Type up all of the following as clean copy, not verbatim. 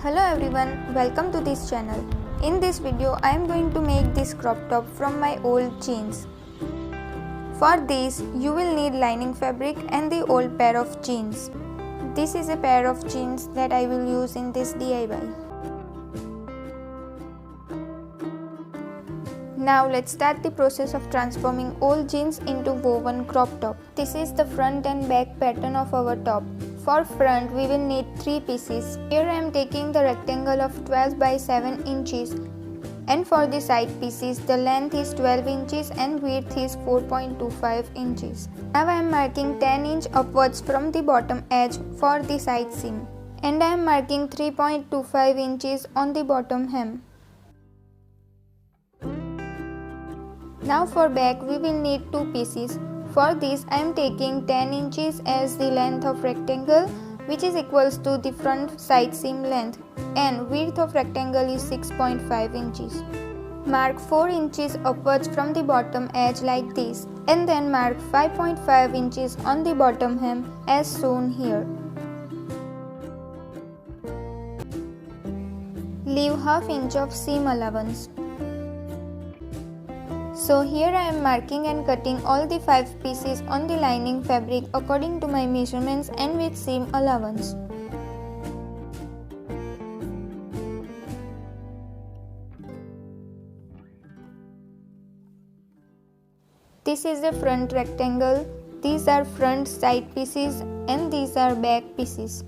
Hello everyone, welcome to this channel. In this video, I am going to make this crop top from my old jeans. For this, you will need lining fabric and the old pair of jeans. This is a pair of jeans that I will use in this DIY. Now let's start the process of transforming old jeans into woven crop top. This is the front and back pattern of our top. For front, we will need 3 pieces. Here I am taking the rectangle of 12 by 7 inches. And for the side pieces, the length is 12 inches and width is 4.25 inches. Now I am marking 10 inch upwards from the bottom edge for the side seam. And I am marking 3.25 inches on the bottom hem. Now for back, we will need 2 pieces. For this, I am taking 10 inches as the length of rectangle, which is equals to the front side seam length, and width of rectangle is 6.5 inches. Mark 4 inches upwards from the bottom edge like this, and then mark 5.5 inches on the bottom hem as shown here. Leave half inch of seam allowance. So here I am marking and cutting all the 5 pieces on the lining fabric according to my measurements and with seam allowance. This is the front rectangle, these are front side pieces and these are back pieces.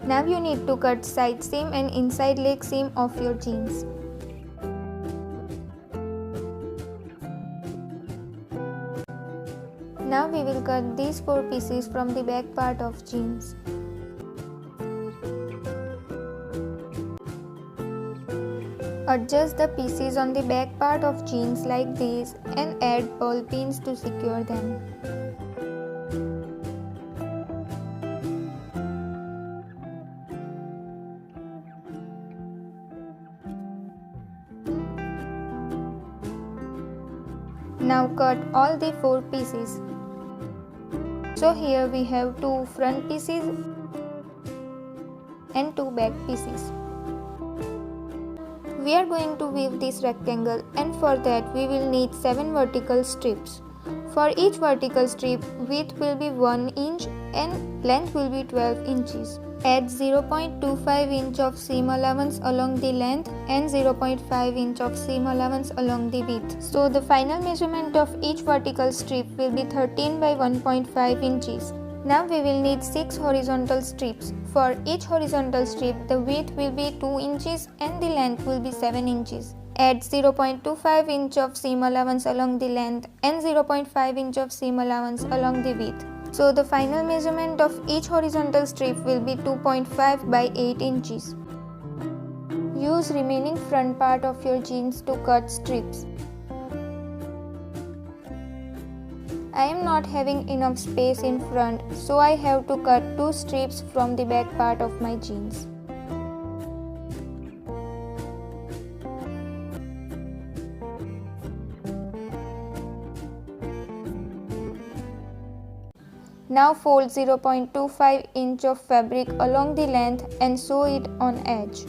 Now you need to cut side seam and inside leg seam of your jeans. Now we will cut these 4 pieces from the back part of jeans. Adjust the pieces on the back part of jeans like this and add ball pins to secure them. Now cut all the 4 pieces. So here we have 2 front pieces and 2 back pieces. We are going to weave this rectangle, and for that we will need 7 vertical strips. For each vertical strip, width will be 1 inch and length will be 12 inches. Add 0.25 inch of seam allowance along the length and 0.5 inch of seam allowance along the width. So the final measurement of each vertical strip will be 13 by 1.5 inches. Now we will need 6 horizontal strips. For each horizontal strip, the width will be 2 inches and the length will be 7 inches. Add 0.25 inch of seam allowance along the length and 0.5 inch of seam allowance along the width. So the final measurement of each horizontal strip will be 2.5 by 8 inches. Use remaining front part of your jeans to cut strips. I am not having enough space in front, so I have to cut 2 strips from the back part of my jeans. Now fold 0.25 inch of fabric along the length and sew it on edge.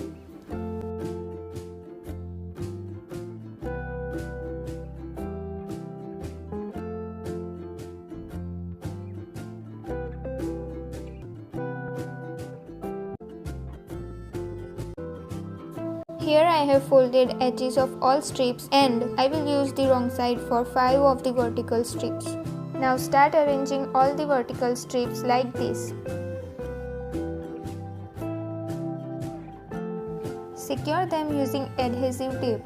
Here I have folded edges of all strips and I will use the wrong side for 5 of the vertical strips. Now start arranging all the vertical strips like this. Secure them using adhesive tape.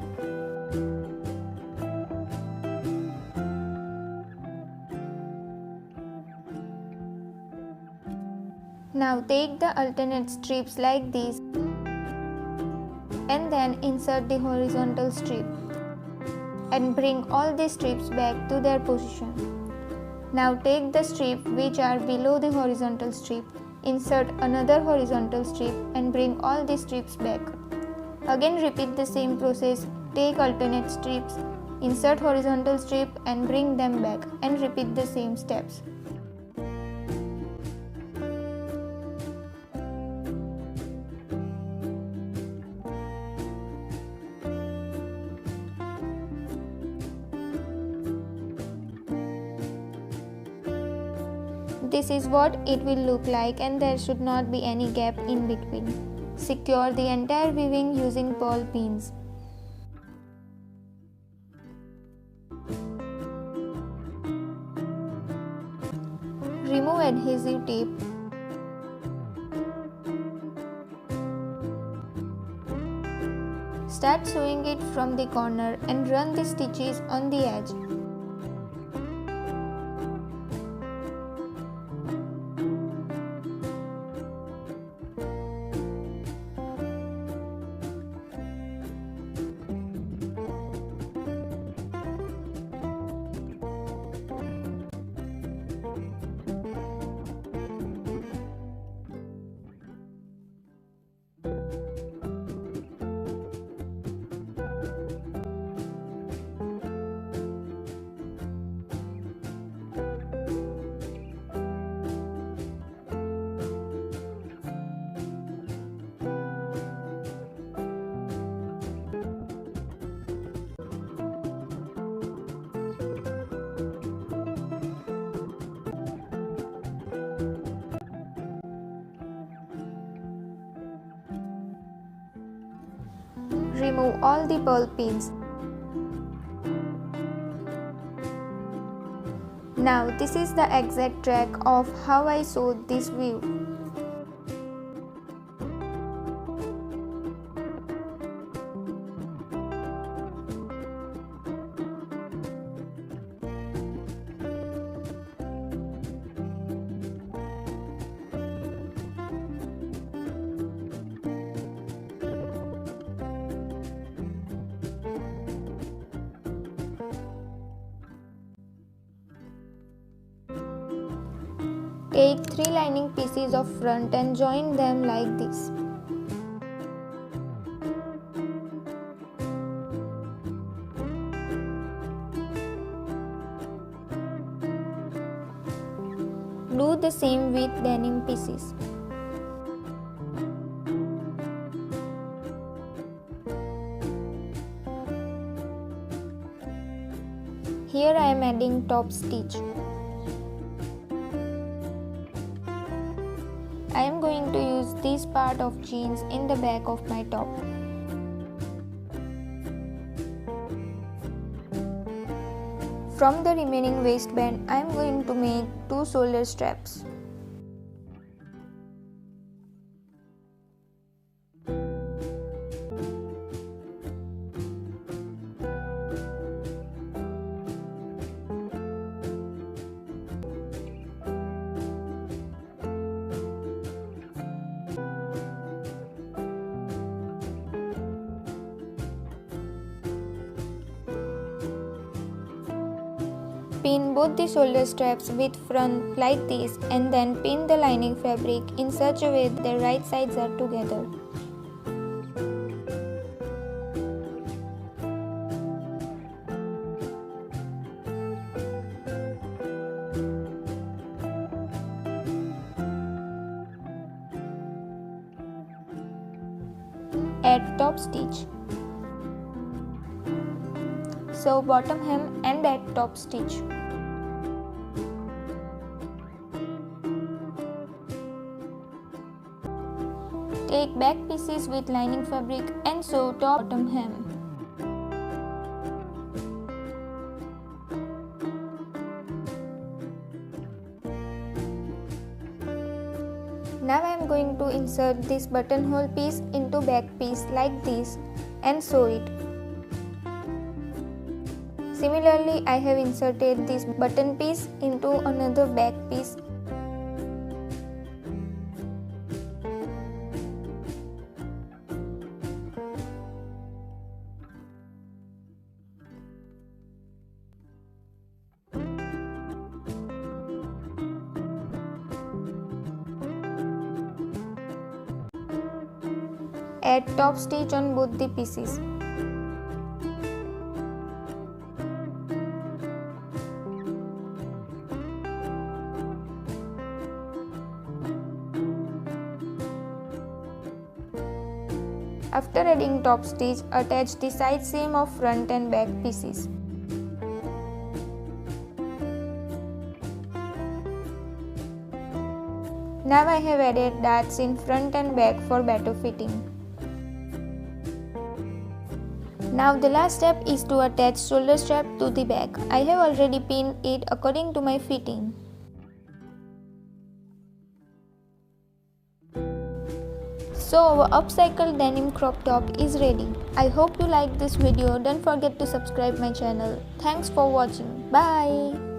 Now take the alternate strips like this and then insert the horizontal strip and bring all the strips back to their position. Now take the strip which are below the horizontal strip, insert another horizontal strip and bring all the strips back. Again repeat the same process, take alternate strips, insert horizontal strip and bring them back and repeat the same steps. this is what it will look like, and there should not be any gap in between. Secure the entire weaving using ball pins. Remove adhesive tape. Start sewing it from the corner and run the stitches on the edge. Remove all the ball pins. Now this is the exact track of how I sewed this weave. Take 3 lining pieces of front and join them like this. Do the same with denim pieces. Here I am adding top stitch. I am going to use this part of jeans in the back of my top. From the remaining waistband, I am going to make 2 shoulder straps. Pin both the shoulder straps with front like this, and then pin the lining fabric in such a way that the right sides are together. Add top stitch. Sew bottom hem and add top stitch. Take back pieces with lining fabric and sew top bottom hem. Now I am going to insert this buttonhole piece into back piece like this and sew it. Similarly, I have inserted this button piece into another back piece. Add top stitch on both the pieces. After adding top stitch, attach the side seam of front and back pieces. Now I have added darts in front and back for better fitting. Now the last step is to attach shoulder strap to the back. I have already pinned it according to my fitting. So our upcycled denim crop top is ready. I hope you liked this video. Don't forget to subscribe my channel. Thanks for watching. Bye.